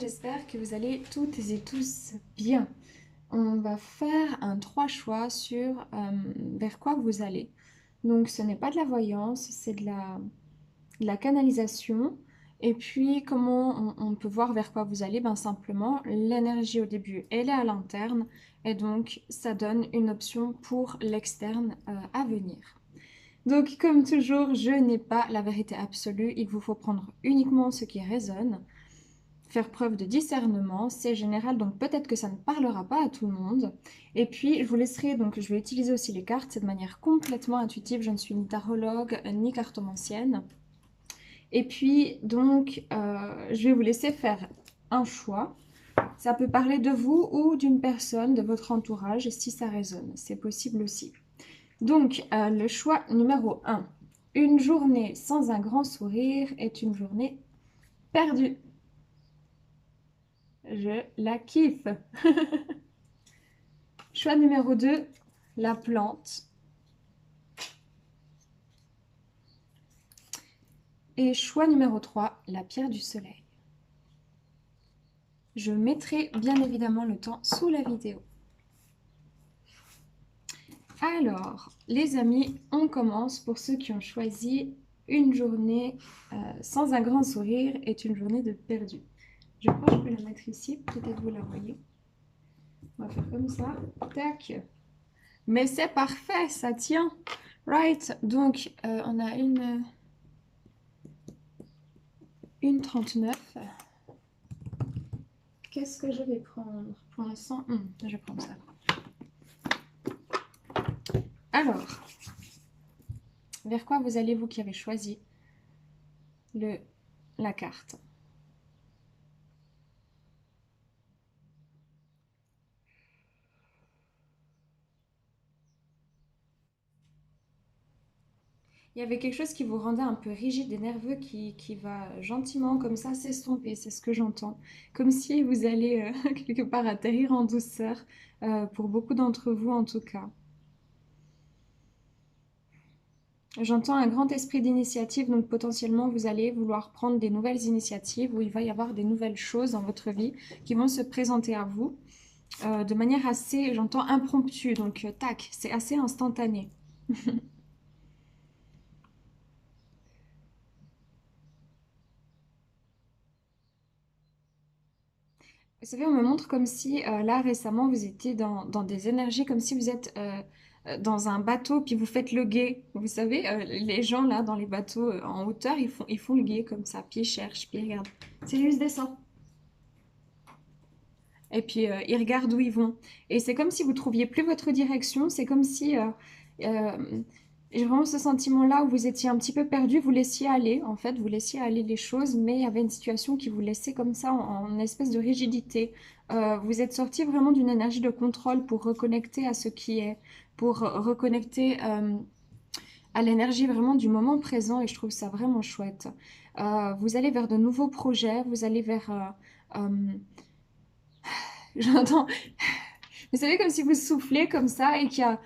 j'espère que vous allez toutes et tous bien. On va faire un 3 choix sur vers quoi vous allez. Donc ce n'est pas de la voyance, c'est de la canalisation. Et puis comment on peut voir vers quoi vous allez? Ben simplement, l'énergie au début, elle est à l'interne et donc ça donne une option pour l'externe à venir. Donc comme toujours, je n'ai pas la vérité absolue, il vous faut prendre uniquement ce qui résonne. Faire preuve de discernement, c'est général, donc peut-être que ça ne parlera pas à tout le monde. Et puis, je vous laisserai, donc je vais utiliser aussi les cartes, c'est de manière complètement intuitive, je ne suis ni tarologue, ni cartomancienne. Et puis, donc, je vais vous laisser faire un choix. Ça peut parler de vous ou d'une personne de votre entourage, si ça résonne, c'est possible aussi. Donc, le choix numéro 1. Une journée sans un grand sourire est une journée perdue. Je la kiffe. Choix numéro 2, la plante. Et choix numéro 3, la pierre du soleil. Je mettrai bien évidemment le temps sous la vidéo. Alors, les amis, on commence pour ceux qui ont choisi une journée sans un grand sourire est une journée de perdu. Je crois que je peux la mettre ici, peut-être vous la voyez. On va faire comme ça, tac. Mais c'est parfait, ça tient. Right, donc on a une 39. Qu'est-ce que je vais prendre? Pour l'instant, je vais prendre ça. Alors, vers quoi vous allez, vous qui avez choisi la carte? Il y avait quelque chose qui vous rendait un peu rigide et nerveux qui va gentiment comme ça s'estomper, c'est ce que j'entends. Comme si vous allez quelque part atterrir en douceur, pour beaucoup d'entre vous en tout cas. J'entends un grand esprit d'initiative, donc potentiellement vous allez vouloir prendre des nouvelles initiatives où il va y avoir des nouvelles choses dans votre vie qui vont se présenter à vous de manière assez, j'entends, impromptue, donc tac, c'est assez instantané. Vous savez, on me montre comme si là récemment vous étiez dans des énergies, comme si vous êtes dans un bateau puis vous faites le guet. Vous savez, les gens là dans les bateaux en hauteur, ils font le guet comme ça, puis ils cherchent, puis ils regardent. C'est lui, il se descend. Et puis ils regardent où ils vont. Et c'est comme si vous trouviez plus votre direction. C'est comme si euh, j'ai vraiment ce sentiment-là où vous étiez un petit peu perdu. Vous laissiez aller, en fait, vous laissiez aller les choses, mais il y avait une situation qui vous laissait comme ça en espèce de rigidité. Vous êtes sorti vraiment d'une énergie de contrôle pour reconnecter à ce qui est, pour reconnecter à l'énergie vraiment du moment présent. Et je trouve ça vraiment chouette. Vous allez vers de nouveaux projets. Vous allez vers j'entends. Vous savez, comme si vous soufflez comme ça et qu'il y a,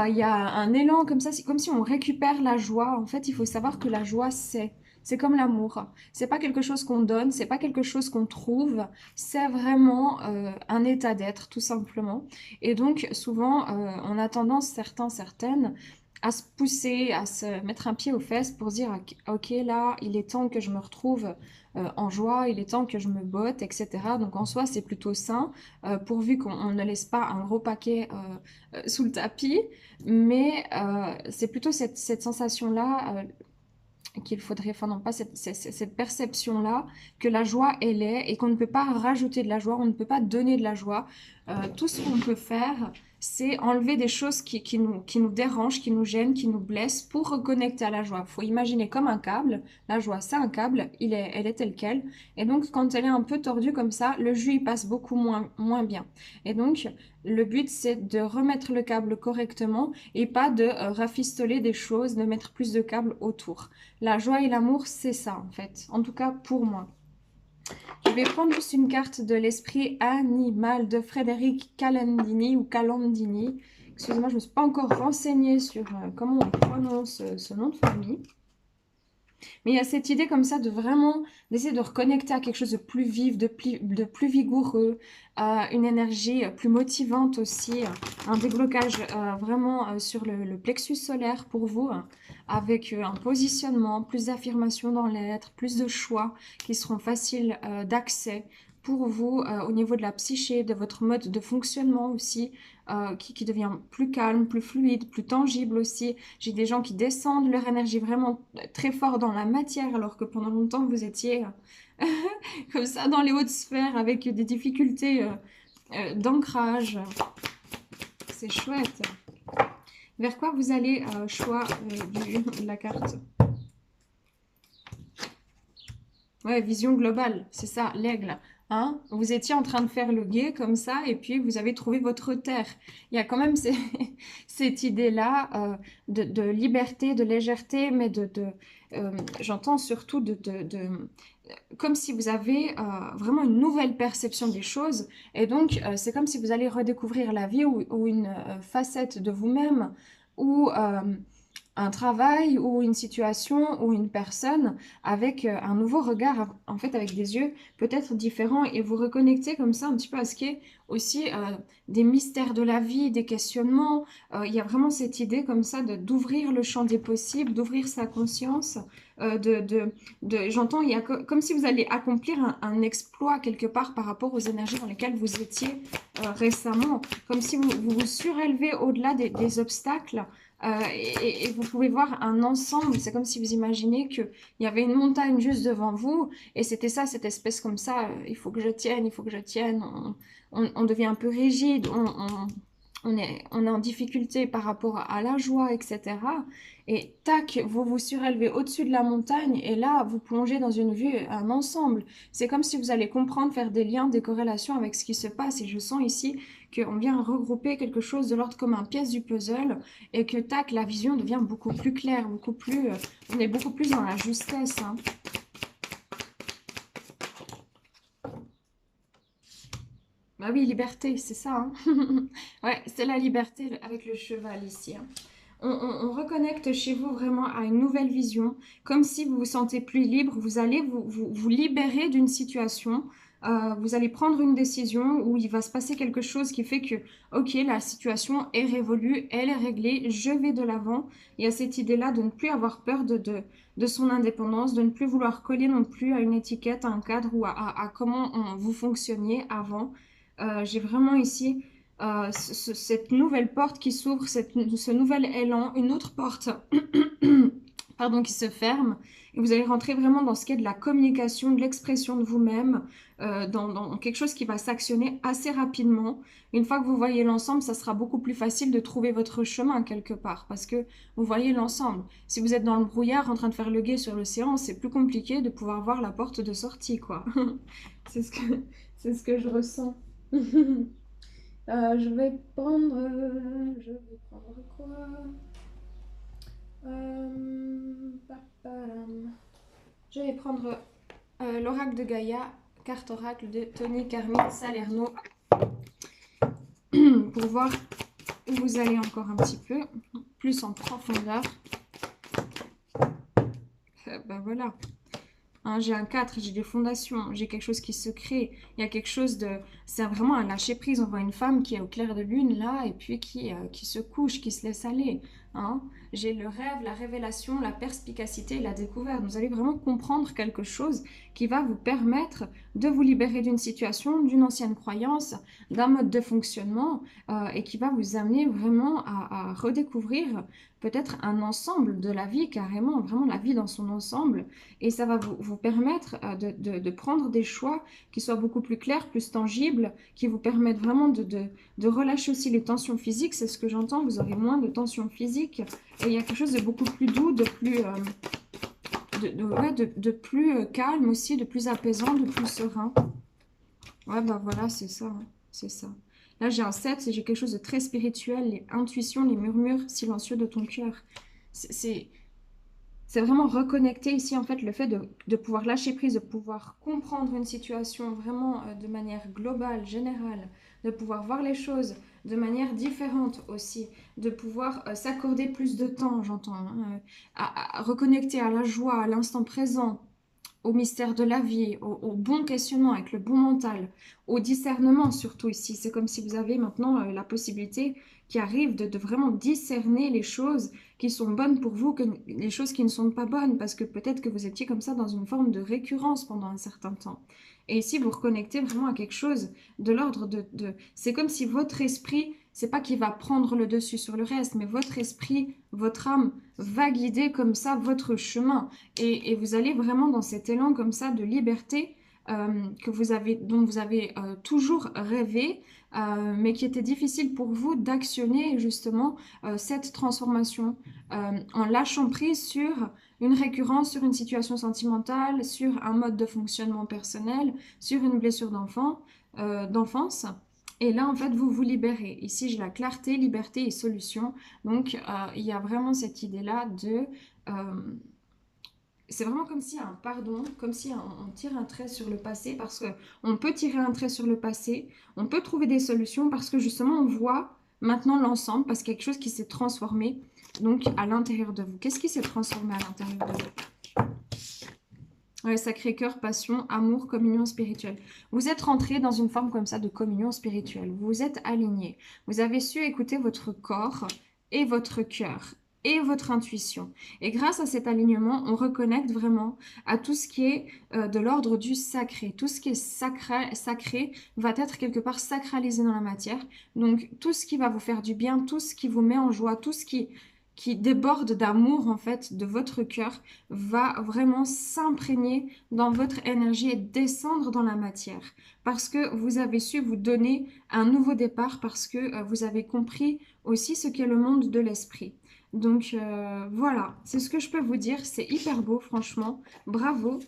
il y a un élan comme ça, c'est comme si on récupère la joie. En fait, il faut savoir que la joie, c'est comme l'amour. C'est pas quelque chose qu'on donne, c'est pas quelque chose qu'on trouve, c'est vraiment un état d'être, tout simplement. Et donc, souvent, on a tendance, certaines, à se pousser, à se mettre un pied aux fesses pour se dire, ok, là, il est temps que je me retrouve en joie, il est temps que je me botte, etc. Donc en soi, c'est plutôt sain, pourvu qu'on ne laisse pas un gros paquet sous le tapis. Mais c'est plutôt cette sensation-là qu'il faudrait, enfin non, pas cette perception-là, que la joie, elle est, et qu'on ne peut pas rajouter de la joie, on ne peut pas donner de la joie. Tout ce qu'on peut faire, c'est enlever des choses qui nous dérangent, qui nous gênent, qui nous blessent, pour reconnecter à la joie. Il faut imaginer comme un câble. La joie, c'est un câble, elle est telle qu'elle. Et donc, quand elle est un peu tordue comme ça, le jus, il passe beaucoup moins bien. Et donc, le but, c'est de remettre le câble correctement et pas de rafistoler des choses, de mettre plus de câbles autour. La joie et l'amour, c'est ça en fait. En tout cas pour moi. Je vais prendre juste une carte de l'esprit animal de Frédéric Calandini ou Calandini. Excusez-moi, je ne me suis pas encore renseignée sur comment on prononce ce nom de famille. Mais il y a cette idée comme ça de vraiment d'essayer de reconnecter à quelque chose de plus vif, de plus vigoureux, une énergie plus motivante aussi, un déblocage vraiment sur le plexus solaire pour vous, hein, avec un positionnement, plus d'affirmation dans l'être, plus de choix qui seront faciles d'accès pour vous au niveau de la psyché, de votre mode de fonctionnement aussi, qui devient plus calme, plus fluide, plus tangible aussi. J'ai des gens qui descendent leur énergie vraiment très fort dans la matière, alors que pendant longtemps vous étiez comme ça dans les hautes sphères avec des difficultés d'ancrage. C'est chouette. Vers quoi vous allez, choix de la carte? Ouais, vision globale, c'est ça, l'aigle. Hein? Vous étiez en train de faire le guet comme ça, et puis vous avez trouvé votre terre. Il y a quand même cette idée-là de liberté, de légèreté, mais j'entends surtout comme si vous avez vraiment une nouvelle perception des choses. Et donc, c'est comme si vous allez redécouvrir la vie ou une facette de vous-même, ou un travail ou une situation ou une personne avec un nouveau regard, en fait avec des yeux peut-être différents et vous reconnecter comme ça un petit peu à ce qui est aussi des mystères de la vie, des questionnements. Il y a vraiment cette idée comme ça d'ouvrir le champ des possibles, d'ouvrir sa conscience, j'entends, il y a comme si vous allez accomplir un exploit quelque part par rapport aux énergies dans lesquelles vous étiez récemment, comme si vous surélevez au-delà des obstacles. Et vous pouvez voir un ensemble, c'est comme si vous imaginez qu'il y avait une montagne juste devant vous, et c'était ça, cette espèce comme ça, il faut que je tienne, il faut que je tienne, on devient un peu rigide, on est en difficulté par rapport à la joie, etc. Et tac, vous vous surélevez au-dessus de la montagne, et là, vous plongez dans une vue, un ensemble. C'est comme si vous allez comprendre, faire des liens, des corrélations avec ce qui se passe, et je sens ici qu'on vient regrouper quelque chose de l'ordre comme un pièce du puzzle, et que tac, la vision devient beaucoup plus claire, beaucoup plus, on est beaucoup plus dans la justesse, hein. Bah oui, liberté, c'est ça, hein. Ouais, c'est la liberté avec le cheval ici, hein. On reconnecte chez vous vraiment à une nouvelle vision, comme si vous vous sentez plus libre, vous allez vous libérer d'une situation, vous allez prendre une décision où il va se passer quelque chose qui fait que, ok, la situation est révolue, elle est réglée, je vais de l'avant. Il y a cette idée-là de ne plus avoir peur de son indépendance, de ne plus vouloir coller non plus à une étiquette, à un cadre ou à comment vous fonctionniez avant. J'ai vraiment ici cette nouvelle porte qui s'ouvre, ce nouvel élan, une autre porte pardon, qui se ferme. Et vous allez rentrer vraiment dans ce qui est de la communication, de l'expression de vous-même, dans quelque chose qui va s'actionner assez rapidement. Une fois que vous voyez l'ensemble, ça sera beaucoup plus facile de trouver votre chemin quelque part, parce que vous voyez l'ensemble. Si vous êtes dans le brouillard en train de faire le guet sur l'océan, c'est plus compliqué de pouvoir voir la porte de sortie, quoi. C'est c'est ce que je ressens. Je vais prendre quoi? Paparam. Je vais prendre l'oracle de Gaïa, carte oracle de Tony Carmine Salerno, pour voir où vous allez encore un petit peu, plus en profondeur. Ben voilà. Hein, j'ai un 4, j'ai des fondations, j'ai quelque chose qui se crée, il y a quelque chose de... C'est vraiment un lâcher-prise, on voit une femme qui est au clair de lune là, et puis qui se couche, qui se laisse aller. Hein. J'ai le rêve, la révélation, la perspicacité, la découverte. Vous allez vraiment comprendre quelque chose qui va vous permettre de vous libérer d'une situation, d'une ancienne croyance, d'un mode de fonctionnement, et qui va vous amener vraiment à redécouvrir peut-être un ensemble de la vie, carrément, vraiment la vie dans son ensemble. Et ça va vous permettre de prendre des choix qui soient beaucoup plus clairs, plus tangibles, qui vous permettent vraiment de relâcher aussi les tensions physiques. C'est ce que j'entends, vous aurez moins de tensions physiques. Et il y a quelque chose de beaucoup plus doux, de plus, ouais, de plus calme aussi, de plus apaisant, de plus serein. Ouais, bah voilà, c'est ça, hein, c'est ça. Là, j'ai un 7, et j'ai quelque chose de très spirituel, les intuitions, les murmures silencieux de ton cœur. C'est C'est vraiment reconnecter ici, en fait, le fait de pouvoir lâcher prise, de pouvoir comprendre une situation vraiment de manière globale, générale, de pouvoir voir les choses de manière différente aussi, de pouvoir s'accorder plus de temps, j'entends, hein, à reconnecter à la joie, à l'instant présent, au mystère de la vie, au bon questionnement avec le bon mental, au discernement surtout ici. C'est comme si vous avez maintenant la possibilité qui arrive de vraiment discerner les choses qui sont bonnes pour vous, que les choses qui ne sont pas bonnes, parce que peut-être que vous étiez comme ça dans une forme de récurrence pendant un certain temps. Et ici, vous reconnectez vraiment à quelque chose de l'ordre C'est comme si votre esprit, c'est pas qu'il va prendre le dessus sur le reste, mais votre esprit, votre âme va guider comme ça votre chemin. Et vous allez vraiment dans cet élan comme ça de liberté dont vous avez toujours rêvé, mais qui était difficile pour vous d'actionner justement cette transformation en lâchant prise sur une récurrence, sur une situation sentimentale, sur un mode de fonctionnement personnel, sur une blessure d'enfance. Et là, en fait, vous vous libérez. Ici, j'ai la clarté, liberté et solution. Donc, il y a vraiment cette idée-là de... c'est vraiment comme si un pardon, comme si on tire un trait sur le passé, parce que on peut tirer un trait sur le passé, on peut trouver des solutions, parce que justement, on voit maintenant l'ensemble, parce qu'il y a quelque chose qui s'est transformé, donc à l'intérieur de vous. Qu'est-ce qui s'est transformé à l'intérieur de vous? Ouais, Sacré-Cœur, passion, amour, communion spirituelle. Vous êtes rentré dans une forme comme ça de communion spirituelle. Vous vous êtes aligné. Vous avez su écouter votre corps et votre cœur et votre intuition. Et grâce à cet alignement, on reconnecte vraiment à tout ce qui est de l'ordre du sacré. Tout ce qui est sacré va être quelque part sacralisé dans la matière. Donc tout ce qui va vous faire du bien, tout ce qui vous met en joie, tout ce qui déborde d'amour en fait de votre cœur va vraiment s'imprégner dans votre énergie et descendre dans la matière parce que vous avez su vous donner un nouveau départ parce que vous avez compris aussi ce qu'est le monde de l'esprit. Donc voilà, c'est ce que je peux vous dire. C'est hyper beau, franchement. Bravo.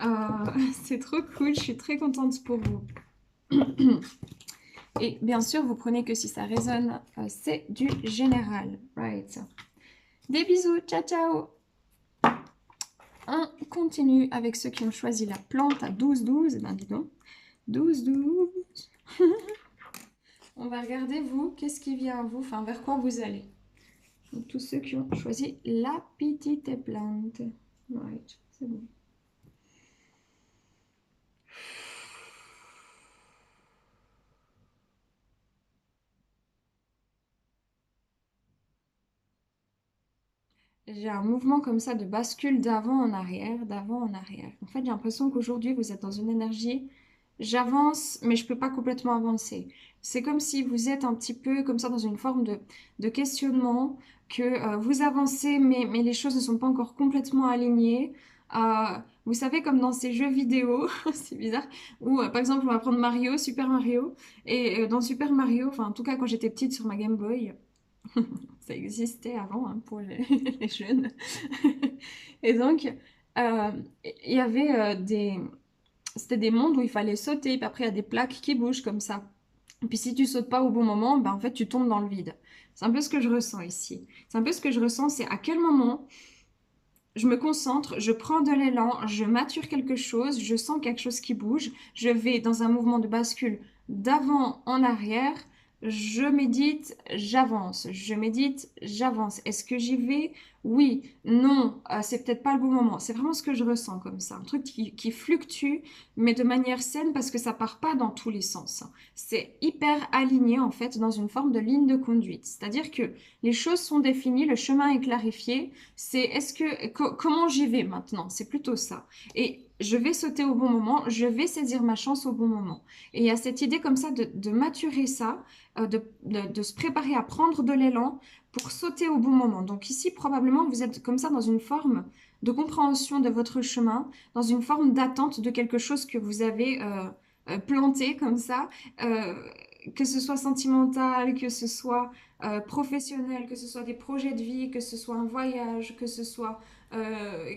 Euh, c'est trop cool. Je suis très contente pour vous. Et bien sûr, vous prenez que si ça résonne, c'est du général. Right. Des bisous. Ciao, ciao. On continue avec ceux qui ont choisi la plante à 12-12. Eh ben, dis donc. 12-12. On va regarder, vous, qu'est-ce qui vient à vous, enfin, vers quoi vous allez. Donc, tous ceux qui ont choisi la petite plante. Right, c'est bon. J'ai un mouvement comme ça de bascule d'avant en arrière, d'avant en arrière. En fait, j'ai l'impression qu'aujourd'hui, vous êtes dans une énergie, j'avance, mais je ne peux pas complètement avancer. C'est comme si vous êtes un petit peu comme ça dans une forme de questionnement, que vous avancez, mais les choses ne sont pas encore complètement alignées. Vous savez, comme dans ces jeux vidéo, c'est bizarre, où par exemple, on va prendre Mario, Super Mario, et dans Super Mario, enfin en tout cas quand j'étais petite sur ma Game Boy, ça existait avant hein, pour les jeunes. Et donc, il y avait C'était des mondes où il fallait sauter, puis après il y a des plaques qui bougent comme ça. Et puis si tu sautes pas au bon moment, ben en fait tu tombes dans le vide. C'est un peu ce que je ressens ici. C'est un peu ce que je ressens, c'est à quel moment je me concentre, je prends de l'élan, je mature quelque chose, je sens quelque chose qui bouge, je vais dans un mouvement de bascule d'avant en arrière, je médite, j'avance, je médite, j'avance. Est-ce que j'y vais? Oui, non, c'est peut-être pas le bon moment. C'est vraiment ce que je ressens comme ça, un truc qui fluctue, mais de manière saine parce que ça part pas dans tous les sens. C'est hyper aligné en fait dans une forme de ligne de conduite. C'est-à-dire que les choses sont définies, le chemin est clarifié, c'est comment j'y vais maintenant? C'est plutôt ça. Et je vais sauter au bon moment, je vais saisir ma chance au bon moment. Et il y a cette idée comme ça de maturer ça, de se préparer à prendre de l'élan pour sauter au bon moment. Donc ici, probablement, vous êtes comme ça dans une forme de compréhension de votre chemin, dans une forme d'attente de quelque chose que vous avez planté comme ça, que ce soit sentimental, que ce soit professionnel, que ce soit des projets de vie, que ce soit un voyage, que ce soit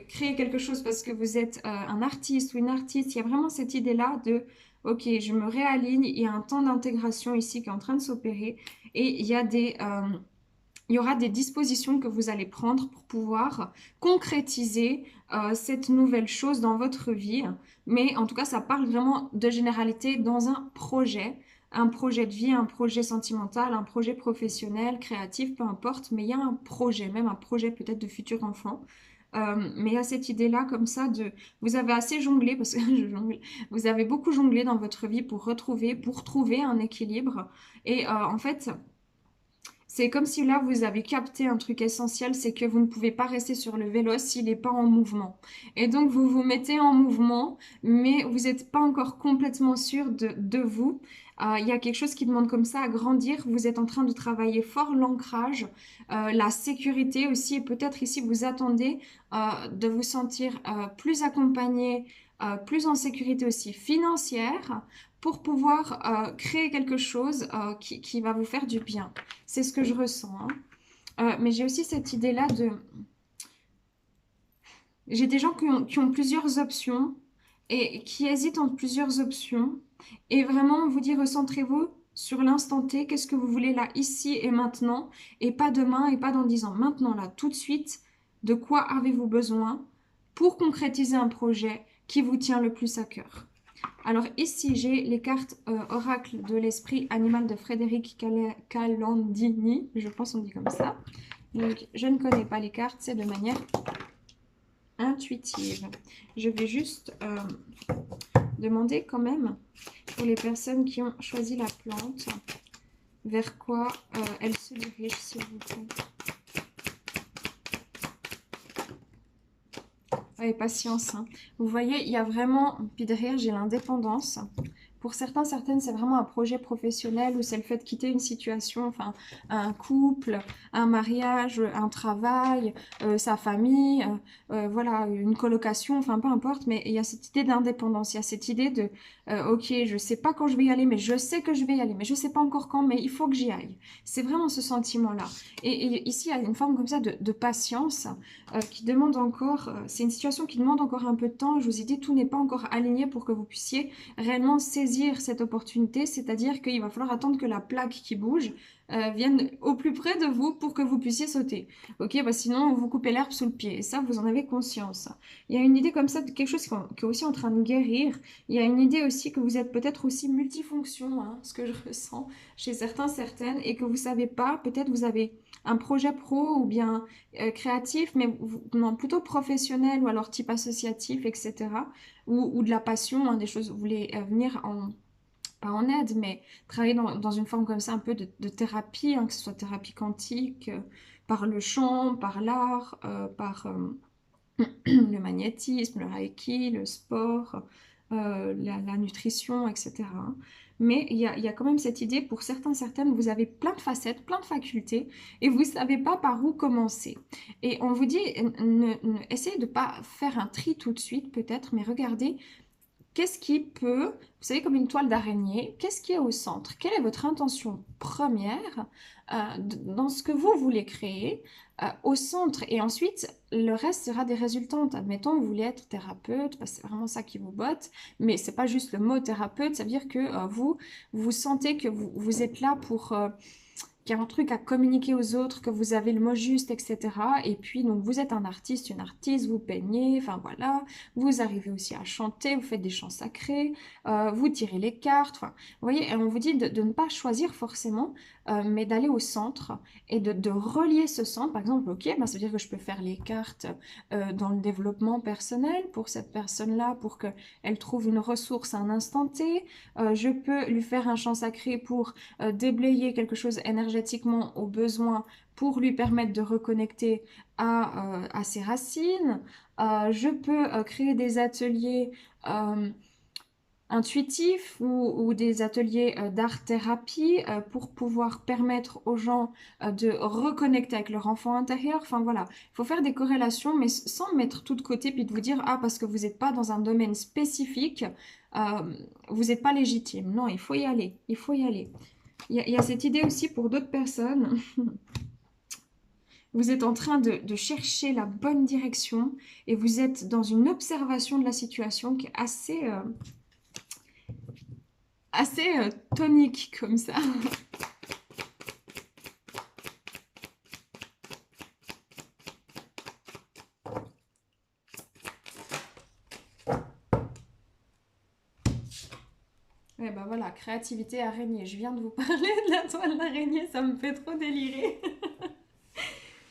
créer quelque chose parce que vous êtes un artiste ou une artiste. Il y a vraiment cette idée-là de, ok, je me réaligne, il y a un temps d'intégration ici qui est en train de s'opérer et il y a il y aura des dispositions que vous allez prendre pour pouvoir concrétiser cette nouvelle chose dans votre vie. Mais en tout cas, ça parle vraiment de généralité dans un projet de vie, un projet sentimental, un projet professionnel, créatif, peu importe. Mais il y a un projet, même un projet peut-être de futur enfant. Mais il y a cette idée-là comme ça de... Vous avez assez jonglé, parce que je jongle, vous avez beaucoup jonglé dans votre vie pour trouver un équilibre. Et en fait... C'est comme si là, vous avez capté un truc essentiel, c'est que vous ne pouvez pas rester sur le vélo s'il n'est pas en mouvement. Et donc, vous vous mettez en mouvement, mais vous n'êtes pas encore complètement sûr de vous. Il y a quelque chose qui demande comme ça à grandir. Vous êtes en train de travailler fort l'ancrage, la sécurité aussi. Et peut-être ici, vous attendez de vous sentir plus accompagné, plus en sécurité aussi financière pour pouvoir créer quelque chose qui va vous faire du bien. C'est ce que je ressens, hein. Mais j'ai aussi cette idée-là de... J'ai des gens qui ont plusieurs options et qui hésitent entre plusieurs options. Et vraiment, vous dire, recentrez-vous sur l'instant T. Qu'est-ce que vous voulez là, ici et maintenant, et pas demain et pas dans 10 ans. Maintenant, là, tout de suite, de quoi avez-vous besoin pour concrétiser un projet qui vous tient le plus à cœur? Alors ici, j'ai les cartes Oracle de l'esprit animal de Frédéric Calandini. Je pense qu'on dit comme ça. Donc, je ne connais pas les cartes, c'est de manière intuitive. Je vais juste demander quand même, pour les personnes qui ont choisi la plante, vers quoi elle se dirige, s'il vous plaît. Ouais, patience, hein. Vous voyez, il y a vraiment, puis derrière, j'ai l'indépendance. Pour certains, certaines, c'est vraiment un projet professionnel ou c'est le fait de quitter une situation, enfin, un couple, un mariage, un travail, sa famille, voilà, une colocation, enfin, peu importe, mais il y a cette idée d'indépendance, il y a cette idée de, ok, je sais pas quand je vais y aller, mais je sais que je vais y aller, mais je sais pas encore quand, mais il faut que j'y aille. C'est vraiment ce sentiment-là. Et ici, il y a une forme comme ça de patience qui demande encore, c'est une situation qui demande encore un peu de temps. Je vous ai dit, tout n'est pas encore aligné pour que vous puissiez réellement saisir cette opportunité, c'est-à-dire qu'il va falloir attendre que la plaque qui bouge vienne au plus près de vous pour que vous puissiez sauter. Ok, bah sinon vous coupez l'herbe sous le pied, et ça vous en avez conscience. Il y a une idée comme ça de quelque chose qui est aussi en train de guérir. Il y a une idée aussi que vous êtes peut-être aussi multifonction, hein, ce que je ressens chez certains, certaines, et que vous savez pas, peut-être vous avez un projet pro ou bien créatif, mais non, plutôt professionnel ou alors type associatif, etc. Ou de la passion, hein, des choses, vous voulez venir en, pas en aide, mais travailler dans une forme comme ça, un peu de thérapie, hein, que ce soit thérapie quantique, par le chant, par l'art, par le magnétisme, le reiki, le sport, la nutrition, etc. Mais il y a quand même cette idée, pour certains, certaines, vous avez plein de facettes, plein de facultés, et vous ne savez pas par où commencer. Et on vous dit, essayez de ne pas faire un tri tout de suite, peut-être, mais regardez qu'est-ce qui peut, vous savez, comme une toile d'araignée, qu'est-ce qui est au centre? Quelle est votre intention première dans ce que vous voulez créer au centre? Et ensuite, le reste sera des résultantes. Admettons, vous voulez être thérapeute, parce que c'est vraiment ça qui vous botte, mais c'est pas juste le mot thérapeute, ça veut dire que vous sentez que vous êtes là pour... qu'il y a un truc à communiquer aux autres, que vous avez le mot juste, etc. Et puis, donc, vous êtes un artiste, une artiste, vous peignez, enfin voilà. Vous arrivez aussi à chanter, vous faites des chants sacrés, vous tirez les cartes, enfin, vous voyez, et on vous dit de ne pas choisir forcément, mais d'aller au centre et de relier ce centre. Par exemple, ok, ben, ça veut dire que je peux faire les cartes dans le développement personnel pour cette personne-là, pour qu'elle trouve une ressource à un instant T. Je peux lui faire un chant sacré pour déblayer quelque chose énergétiquement au besoin pour lui permettre de reconnecter à ses racines. Je peux créer des ateliers intuitifs ou des ateliers d'art-thérapie pour pouvoir permettre aux gens de reconnecter avec leur enfant intérieur. Enfin voilà, il faut faire des corrélations, mais sans mettre tout de côté puis de vous dire, ah, parce que vous n'êtes pas dans un domaine spécifique, vous n'êtes pas légitime. Non, il faut y aller, il faut y aller. Il y a cette idée aussi pour d'autres personnes. Vous êtes en train de chercher la bonne direction et vous êtes dans une observation de la situation qui est assez, tonique comme ça. Ouais, bah voilà, créativité araignée. Je viens de vous parler de la toile d'araignée, ça me fait trop délirer.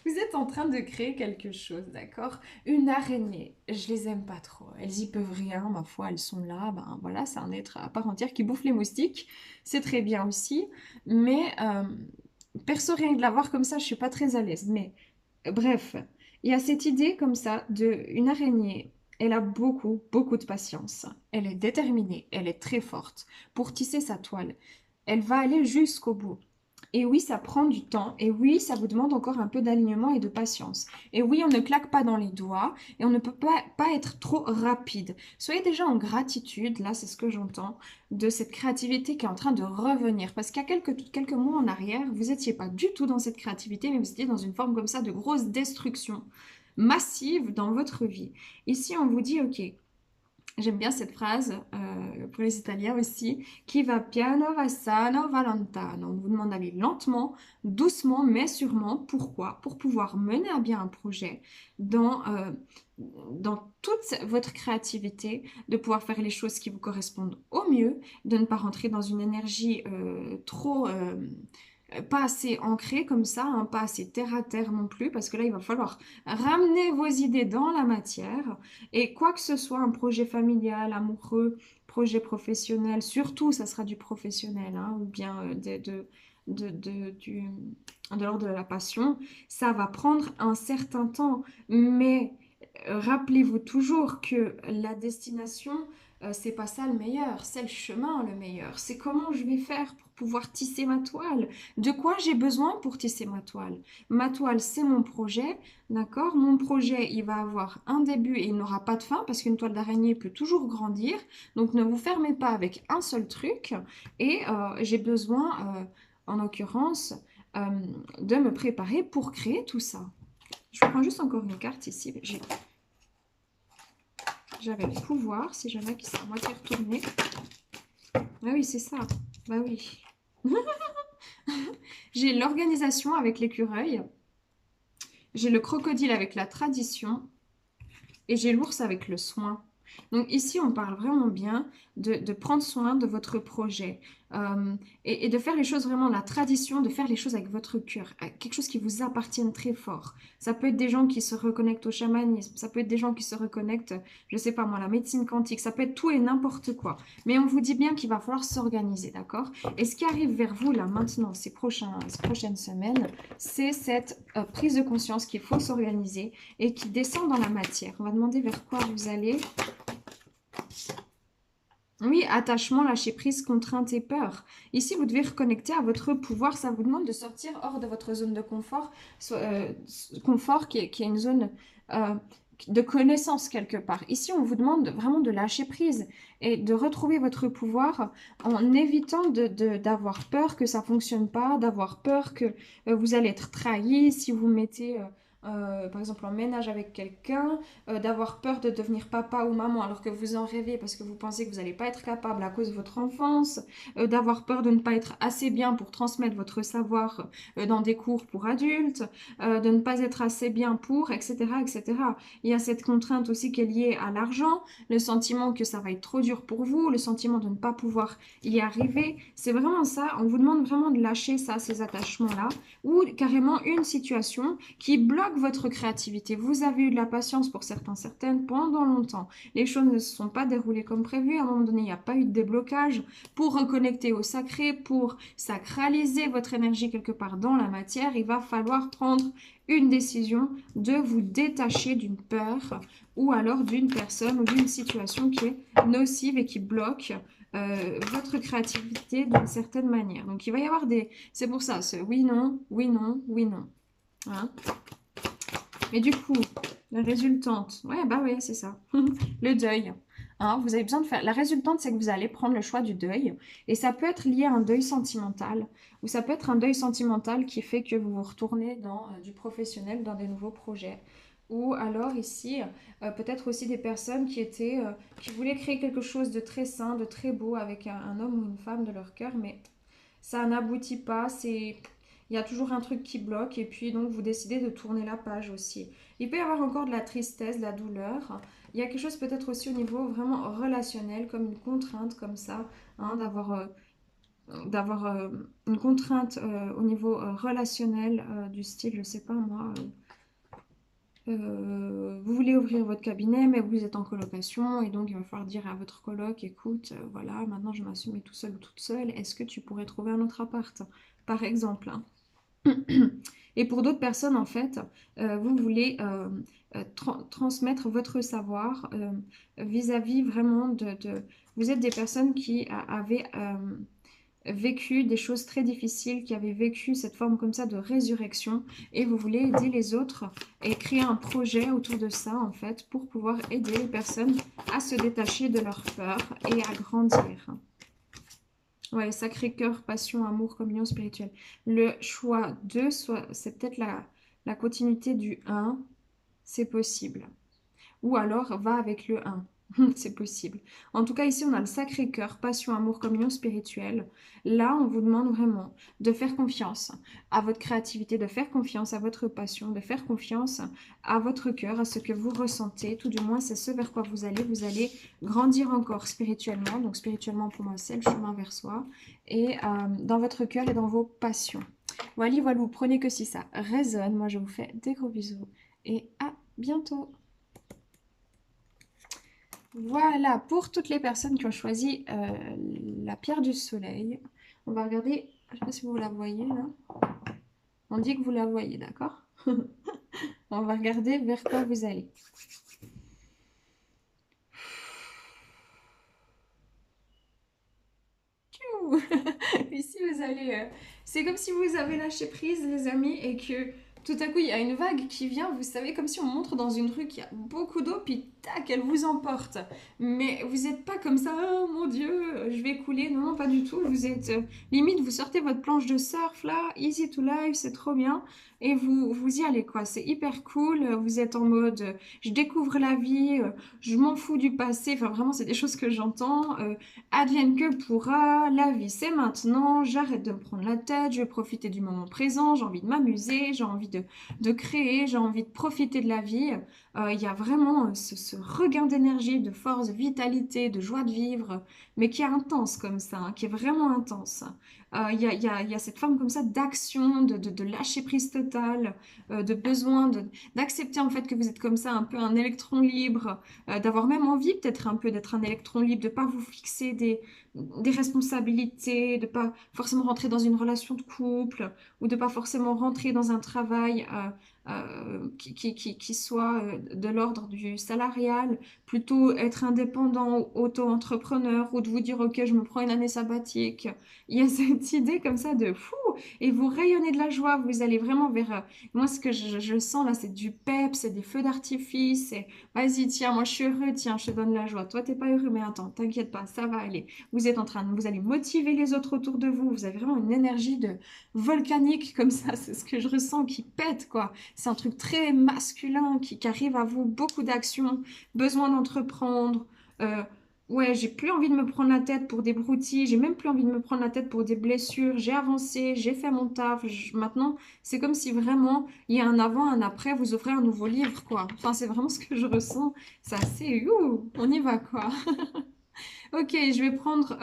Vous êtes en train de créer quelque chose, d'accord? Une araignée, je les aime pas trop. Elles y peuvent rien, ma foi, elles sont là. Ben voilà, c'est un être à part entière qui bouffe les moustiques. C'est très bien aussi. Mais perso, rien que de la voir comme ça, je suis pas très à l'aise. Mais bref, il y a cette idée comme ça de une araignée. Elle a beaucoup, beaucoup de patience. Elle est déterminée, elle est très forte pour tisser sa toile. Elle va aller jusqu'au bout. Et oui, ça prend du temps. Et oui, ça vous demande encore un peu d'alignement et de patience. Et oui, on ne claque pas dans les doigts et on ne peut pas être trop rapide. Soyez déjà en gratitude, là, c'est ce que j'entends, de cette créativité qui est en train de revenir. Parce qu'il y a quelques mois en arrière, vous n'étiez pas du tout dans cette créativité, mais vous étiez dans une forme comme ça de grosse destruction massive dans votre vie. Ici, on vous dit, OK, j'aime bien cette phrase pour les Italiens aussi. Qui va piano va sano va lontano. On vous demande d'aller lentement, doucement, mais sûrement. Pourquoi? Pour pouvoir mener à bien un projet dans toute votre créativité, de pouvoir faire les choses qui vous correspondent au mieux, de ne pas rentrer dans une énergie trop pas assez ancré comme ça, hein, pas assez terre à terre non plus, parce que là, il va falloir ramener vos idées dans la matière. Et quoi que ce soit, un projet familial, amoureux, projet professionnel, surtout, ça sera du professionnel, hein, ou bien de l'ordre de la passion, ça va prendre un certain temps. Mais rappelez-vous toujours que la destination, c'est pas ça le meilleur, c'est le chemin le meilleur. C'est comment je vais faire pour pouvoir tisser ma toile. De quoi j'ai besoin pour tisser ma toile? Ma toile, c'est mon projet, d'accord? Mon projet, il va avoir un début et il n'aura pas de fin parce qu'une toile d'araignée peut toujours grandir. Donc ne vous fermez pas avec un seul truc. Et j'ai besoin, en l'occurrence, euh, de me préparer pour créer tout ça. Je prends juste encore une carte ici. J'avais le pouvoir, si jamais qui s'est à moitié retourné. Ah oui, c'est ça. Bah oui. J'ai l'organisation avec l'écureuil. J'ai le crocodile avec la tradition. Et j'ai l'ours avec le soin. Donc ici, on parle vraiment bien de prendre soin de votre projet et de faire les choses vraiment la tradition, de faire les choses avec votre cœur, quelque chose qui vous appartienne très fort. Ça peut être des gens qui se reconnectent au chamanisme, ça peut être des gens qui se reconnectent, je sais pas moi, à la médecine quantique, ça peut être tout et n'importe quoi. Mais on vous dit bien qu'il va falloir s'organiser, d'accord? Et ce qui arrive vers vous là maintenant, ces prochaines semaines, c'est cette prise de conscience qu'il faut s'organiser et qui descend dans la matière. On va demander vers quoi vous allez. Oui, attachement, lâcher prise, contrainte et peur. Ici, vous devez reconnecter à votre pouvoir. Ça vous demande de sortir hors de votre zone de confort, confort qui est une zone de connaissance quelque part. Ici, on vous demande vraiment de lâcher prise et de retrouver votre pouvoir en évitant d'avoir peur que ça fonctionne pas, d'avoir peur que vous allez être trahi si vous mettez, par exemple, en ménage avec quelqu'un, d'avoir peur de devenir papa ou maman alors que vous en rêvez parce que vous pensez que vous n'allez pas être capable à cause de votre enfance, d'avoir peur de ne pas être assez bien pour transmettre votre savoir dans des cours pour adultes, de ne pas être assez bien pour, etc., etc. Il y a cette contrainte aussi qui est liée à l'argent, le sentiment que ça va être trop dur pour vous, le sentiment de ne pas pouvoir y arriver. C'est vraiment ça, on vous demande vraiment de lâcher ça, ces attachements-là, ou carrément une situation qui bloque votre créativité. Vous avez eu de la patience pour certaines pendant longtemps. Les choses ne se sont pas déroulées comme prévu. À un moment donné, il n'y a pas eu de déblocage pour reconnecter au sacré, pour sacraliser votre énergie quelque part dans la matière. Il va falloir prendre une décision de vous détacher d'une peur ou alors d'une personne ou d'une situation qui est nocive et qui bloque votre créativité d'une certaine manière. Donc il va y avoir des... C'est pour ça, ce oui, non, oui, non, oui, non. Hein. Mais du coup, la résultante, ouais, bah oui, c'est ça. Le deuil. Hein, vous avez besoin de faire. La résultante, c'est que vous allez prendre le choix du deuil. Et ça peut être lié à un deuil sentimental, ou ça peut être un deuil sentimental qui fait que vous vous retournez dans du professionnel, dans des nouveaux projets. Ou alors ici, peut-être aussi des personnes qui voulaient créer quelque chose de très sain, de très beau avec un homme ou une femme de leur cœur, mais ça n'aboutit pas, il y a toujours un truc qui bloque et puis donc vous décidez de tourner la page aussi. Il peut y avoir encore de la tristesse, de la douleur Il y a quelque chose peut-être aussi au niveau vraiment relationnel, comme une contrainte comme ça, hein, d'avoir une contrainte au niveau relationnel du style, je sais pas moi, vous voulez ouvrir votre cabinet, mais vous êtes en colocation, et donc il va falloir dire à votre coloc, écoute, voilà, maintenant je m'assume tout seul ou toute seule, est-ce que tu pourrais trouver un autre appart, par exemple, hein. Et pour d'autres personnes, en fait, vous voulez transmettre votre savoir vis-à-vis vraiment Vous êtes des personnes qui avaient vécu des choses très difficiles, qui avaient vécu cette forme comme ça de résurrection, et vous voulez aider les autres et créer un projet autour de ça, en fait, pour pouvoir aider les personnes à se détacher de leur peur et à grandir. Ouais, Sacré-Cœur, passion, amour, communion spirituelle. Le choix 2, c'est peut-être la continuité du un, c'est possible. Ou alors, va avec le un. C'est possible. En tout cas, ici, on a le Sacré-Cœur, passion, amour, communion spirituelle. Là, on vous demande vraiment de faire confiance à votre créativité, de faire confiance à votre passion, de faire confiance à votre cœur, à ce que vous ressentez. Tout du moins, c'est ce vers quoi vous allez. Vous allez grandir encore spirituellement. Donc, spirituellement, pour moi, c'est le chemin vers soi. Et dans votre cœur et dans vos passions. Voilà, voilà, prenez que si ça résonne. Moi, je vous fais des gros bisous et à bientôt. Voilà, pour toutes les personnes qui ont choisi la pierre du soleil, on va regarder, je ne sais pas si vous la voyez là, on dit que vous la voyez, d'accord? On va regarder vers quoi vous allez. Tchou. Ici, vous allez... c'est comme si vous avez lâché prise, les amis, et que tout à coup, il y a une vague qui vient. Vous savez, comme si on montre dans une rue qu'il y a beaucoup d'eau, puis tac, elle vous emporte. Mais vous n'êtes pas comme ça, oh mon Dieu, je vais couler. Non, non, pas du tout. Vous êtes... limite, vous sortez votre planche de surf, là, easy to live, c'est trop bien. Et vous y allez, quoi. C'est hyper cool. Vous êtes en mode, je découvre la vie, je m'en fous du passé. Enfin, vraiment, c'est des choses que j'entends. Advienne que pourra, la vie c'est maintenant, j'arrête de me prendre la tête, je vais profiter du moment présent, j'ai envie de m'amuser, j'ai envie de créer, j'ai envie de profiter de la vie. Il y a vraiment ce regain d'énergie, de force, de vitalité, de joie de vivre, mais qui est intense comme ça, hein, qui est vraiment intense. Il y a cette forme comme ça d'action, de lâcher prise totale, de besoin d'accepter en fait que vous êtes comme ça, un peu un électron libre, d'avoir même envie peut-être un peu d'être un électron libre, de pas vous fixer des responsabilités, de pas forcément rentrer dans une relation de couple ou de pas forcément rentrer dans un travail qui soit de l'ordre du salarial, plutôt être indépendant, auto-entrepreneur ou de vous dire ok je me prends une année sabbatique. Il y a cette idée comme ça de fou et vous rayonnez de la joie, vous allez vraiment vers... moi ce que je sens là c'est du pep, c'est des feux d'artifice, c'est vas-y tiens moi je suis heureux, tiens je te donne la joie, toi t'es pas heureux mais attends t'inquiète pas ça va aller. Vous êtes en train de, vous allez motiver les autres autour de vous, vous avez vraiment une énergie de volcanique comme ça, c'est ce que je ressens qui pète quoi. C'est un truc très masculin qui arrive à vous, beaucoup d'action, besoin d'entreprendre. Euh, ouais, j'ai plus envie de me prendre la tête pour des broutilles, j'ai même plus envie de me prendre la tête pour des blessures. J'ai avancé, j'ai fait mon taf. Maintenant, c'est comme si vraiment il y a un avant, un après, vous offrez un nouveau livre quoi. Enfin, c'est vraiment ce que je ressens. C'est assez, ouh, on y va quoi. Ok, je vais prendre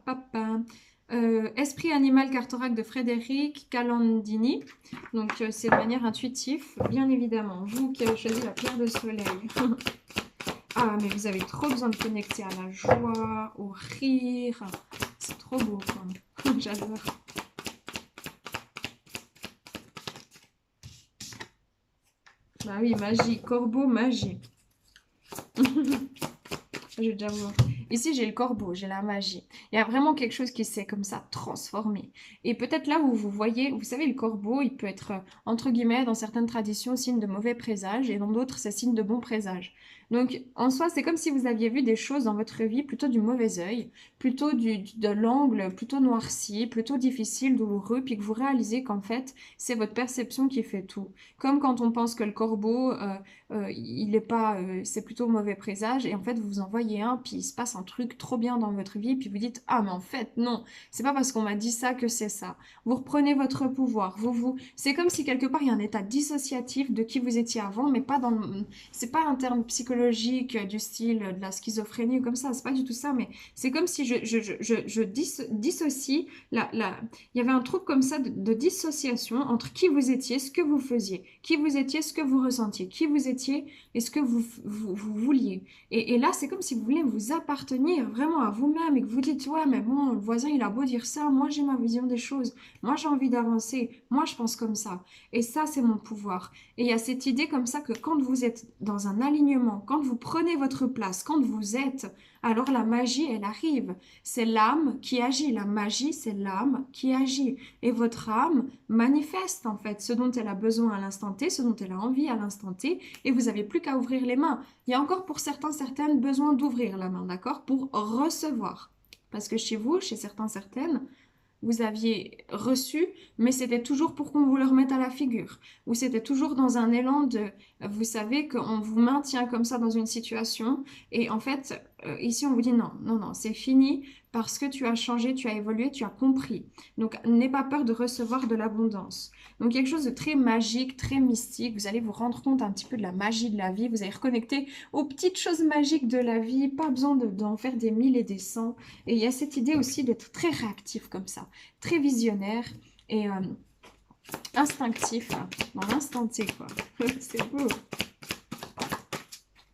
papa. Esprit animal cartoraque de Frédéric Calandini. Donc, c'est de manière intuitive, bien évidemment. Vous qui avez choisi la pierre de soleil. Ah, mais vous avez trop besoin de connecter à la joie, au rire. C'est trop beau, quoi. J'adore. Bah oui, magie. Corbeau, magie. Je vais déjà voir. Ici, j'ai le corbeau, j'ai la magie. Il y a vraiment quelque chose qui s'est comme ça transformé. Et peut-être là où vous voyez, vous savez, le corbeau, il peut être, entre guillemets, dans certaines traditions, signe de mauvais présage, et dans d'autres, c'est signe de bon présage. Donc, en soi, c'est comme si vous aviez vu des choses dans votre vie plutôt du mauvais œil, plutôt de l'angle plutôt noirci, plutôt difficile, douloureux, puis que vous réalisez qu'en fait, c'est votre perception qui fait tout. Comme quand on pense que le corbeau, il est pas, c'est plutôt mauvais présage, et en fait, vous en voyez un, puis il se passe un truc trop bien dans votre vie, puis vous dites, ah, mais en fait, non, c'est pas parce qu'on m'a dit ça que c'est ça. Vous reprenez votre pouvoir, c'est comme si quelque part, il y a un état dissociatif de qui vous étiez avant, mais pas dans le, c'est pas un terme psychologique du style de la schizophrénie ou comme ça, c'est pas du tout ça, mais c'est comme si dissocie il y avait un truc comme ça de dissociation entre qui vous étiez, ce que vous faisiez, qui vous étiez, ce que vous ressentiez, qui vous étiez et ce que vous vouliez. Et là, c'est comme si vous voulez vous appartenir vraiment à vous-même et que vous dites, ouais, mais bon, le voisin, il a beau dire ça, moi j'ai ma vision des choses, moi j'ai envie d'avancer, moi je pense comme ça. Et ça, c'est mon pouvoir. Et il y a cette idée comme ça que quand vous êtes dans un alignement, quand vous prenez votre place, quand vous êtes, alors la magie, elle arrive. C'est l'âme qui agit. La magie, c'est l'âme qui agit. Et votre âme manifeste en fait ce dont elle a besoin à l'instant T, ce dont elle a envie à l'instant T, et vous n'avez plus qu'à ouvrir les mains. Il y a encore pour certains, certaines besoin d'ouvrir la main, d'accord, pour recevoir. Parce que chez vous, chez certains, certaines, vous aviez reçu, mais c'était toujours pour qu'on vous le remette à la figure. Ou c'était toujours dans un élan de, vous savez qu'on vous maintient comme ça dans une situation, et en fait, ici on vous dit non, non, non, c'est fini, parce que tu as changé, tu as évolué, tu as compris. Donc n'aie pas peur de recevoir de l'abondance. Donc quelque chose de très magique, très mystique, vous allez vous rendre compte un petit peu de la magie de la vie, vous allez reconnecter aux petites choses magiques de la vie, pas besoin d'en faire des mille et des cents. Et il y a cette idée aussi d'être très réactif comme ça, très visionnaire et instinctif, hein, dans l'instant T, quoi. C'est beau.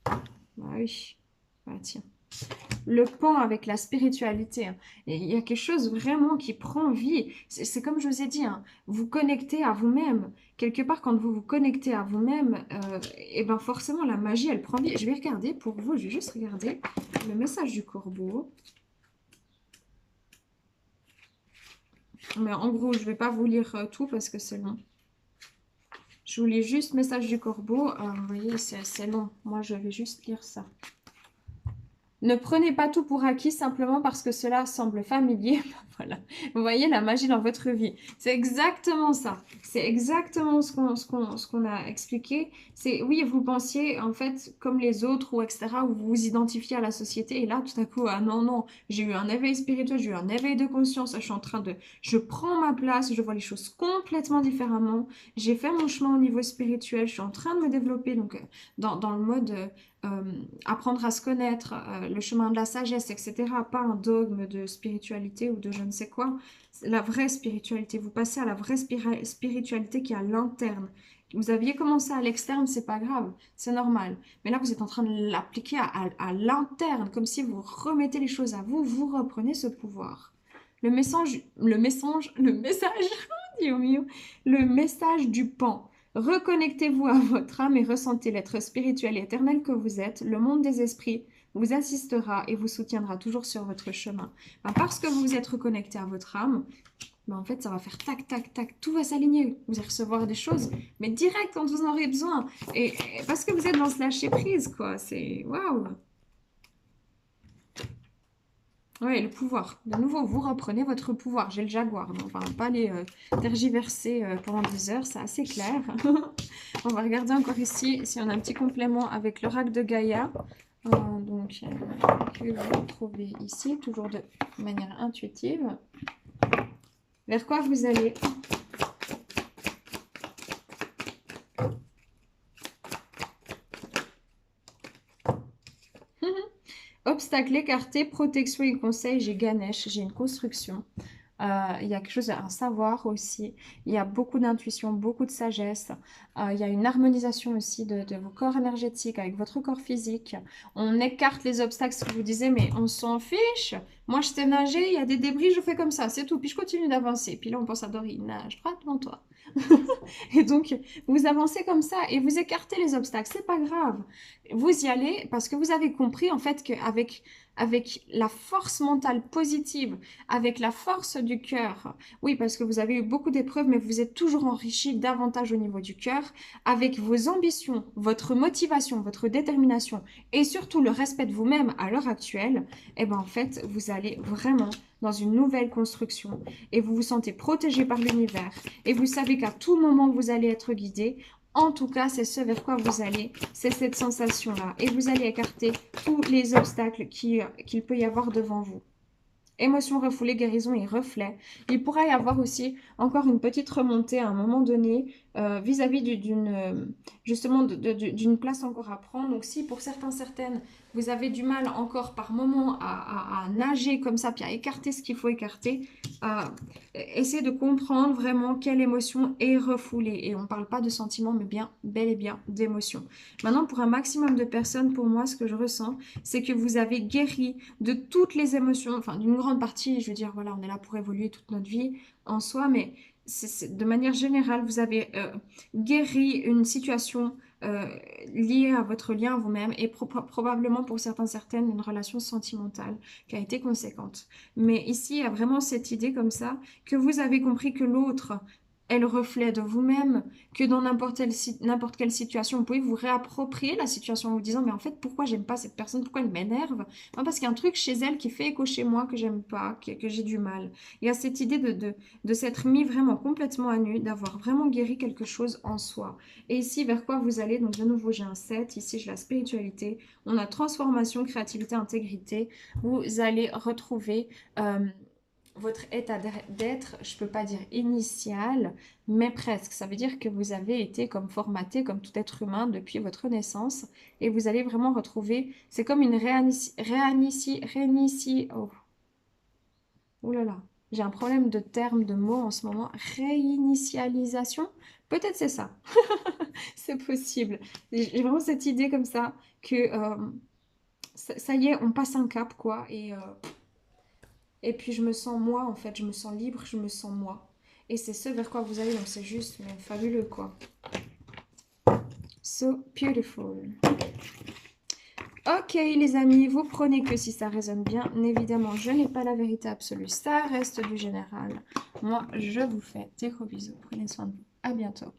Bah oui, bah tiens. Le pont avec la spiritualité, hein. Et il y a quelque chose vraiment qui prend vie. C'est comme je vous ai dit, hein, vous connectez à vous-même. Quelque part, quand vous vous connectez à vous-même, et ben forcément, la magie, elle prend vie. Je vais regarder pour vous, je vais juste regarder le message du corbeau. Mais en gros, je ne vais pas vous lire tout parce que c'est long. Je vous lis juste message du corbeau. Vous voyez, c'est long. Moi, je vais juste lire ça. Ne prenez pas tout pour acquis simplement parce que cela semble familier. Voilà. Vous voyez la magie dans votre vie. C'est exactement ça. C'est exactement ce qu'on a expliqué. C'est oui, vous pensiez en fait comme les autres ou etc. Ou vous vous identifiez à la société et là tout à coup, ah non, non, j'ai eu un éveil spirituel, j'ai eu un éveil de conscience. Je prends ma place, je vois les choses complètement différemment. J'ai fait mon chemin au niveau spirituel, je suis en train de me développer donc dans le mode... apprendre à se connaître, le chemin de la sagesse, etc. Pas un dogme de spiritualité ou de je ne sais quoi. La vraie spiritualité. Vous passez à la vraie spiritualité qui est à l'interne. Vous aviez commencé à l'externe, c'est pas grave, c'est normal. Mais là, vous êtes en train de l'appliquer à l'interne, comme si vous remettez les choses à vous, vous reprenez ce pouvoir. Le message, Dio mio, le message du pan. Reconnectez-vous à votre âme et ressentez l'être spirituel et éternel que vous êtes. Le monde des esprits vous assistera et vous soutiendra toujours sur votre chemin. Parce que vous vous êtes reconnecté à votre âme, en fait, ça va faire tac, tac, tac, tout va s'aligner. Vous allez recevoir des choses, mais direct quand vous en aurez besoin. Et parce que vous êtes dans ce lâcher prise, quoi. C'est waouh! Oui, le pouvoir. De nouveau, vous reprenez votre pouvoir. J'ai le jaguar, donc on ne va pas aller tergiverser pendant des heures, c'est assez clair. On va regarder encore ici si on a un petit complément avec l'oracle de Gaïa. Donc, que vous trouvez ici, toujours de manière intuitive. Vers quoi vous allez? Obstacle écarté, protection et conseil, j'ai Ganesh, j'ai une construction. Il y a quelque chose, un savoir aussi. Il y a beaucoup d'intuition, beaucoup de sagesse. Il y a une harmonisation aussi de vos corps énergétiques avec votre corps physique. On écarte les obstacles, ce que vous disiez, mais on s'en fiche. Moi, je sais nager, il y a des débris, je fais comme ça, c'est tout. Puis je continue d'avancer. Puis là, on pense à Dory, nage droit devant toi. Et donc, vous avancez comme ça et vous écartez les obstacles. C'est pas grave. Vous y allez parce que vous avez compris en fait avec la force mentale positive, avec la force du cœur, oui, parce que vous avez eu beaucoup d'épreuves, mais vous êtes toujours enrichi davantage au niveau du cœur, avec vos ambitions, votre motivation, votre détermination et surtout le respect de vous-même à l'heure actuelle, et ben en fait, vous allez vraiment dans une nouvelle construction et vous vous sentez protégé par l'univers et vous savez qu'à tout moment vous allez être guidé. En tout cas, c'est ce vers quoi vous allez, c'est cette sensation-là. Et vous allez écarter tous les obstacles qu'il peut y avoir devant vous. Émotion refoulée, guérison et reflet. Il pourrait y avoir aussi encore une petite remontée à un moment donné vis-à-vis justement d'une place encore à prendre. Donc si pour certaines, vous avez du mal encore par moment à nager comme ça, puis à écarter ce qu'il faut écarter, essayez de comprendre vraiment quelle émotion est refoulée. Et on ne parle pas de sentiments, mais bien, bel et bien d'émotions. Maintenant, pour un maximum de personnes, pour moi, ce que je ressens, c'est que vous avez guéri de toutes les émotions, enfin d'une grande partie, je veux dire, voilà, on est là pour évoluer toute notre vie en soi, mais de manière générale, vous avez guéri une situation liée à votre lien à vous-même et probablement pour certaines, une relation sentimentale qui a été conséquente. Mais ici, il y a vraiment cette idée comme ça, que vous avez compris que l'autre est le reflet de vous-même, que dans n'importe quelle situation, vous pouvez vous réapproprier la situation en vous disant, mais en fait, pourquoi j'aime pas cette personne, pourquoi elle m'énerve? Non, parce qu'il y a un truc chez elle qui fait écho chez moi que j'aime pas, que j'ai du mal. Il y a cette idée de s'être mis vraiment complètement à nu, d'avoir vraiment guéri quelque chose en soi. Et ici, vers quoi vous allez? Donc de nouveau, j'ai un 7, ici j'ai la spiritualité, on a transformation, créativité, intégrité. Vous allez retrouver votre état d'être, je ne peux pas dire initial, mais presque. Ça veut dire que vous avez été comme formaté, comme tout être humain depuis votre naissance, et vous allez vraiment retrouver, c'est comme une oh là là, j'ai un problème de termes, de mots en ce moment, réinitialisation, peut-être c'est ça, c'est possible. J'ai vraiment cette idée comme ça, que ça y est, on passe un cap, quoi, et puis je me sens moi, en fait, je me sens libre, je me sens moi. Et c'est ce vers quoi vous allez, donc c'est juste mais fabuleux, quoi. So beautiful. Ok les amis, vous prenez que si ça résonne bien. Évidemment, je n'ai pas la vérité absolue, ça reste du général. Moi, je vous fais des gros bisous. Prenez soin de vous. À bientôt.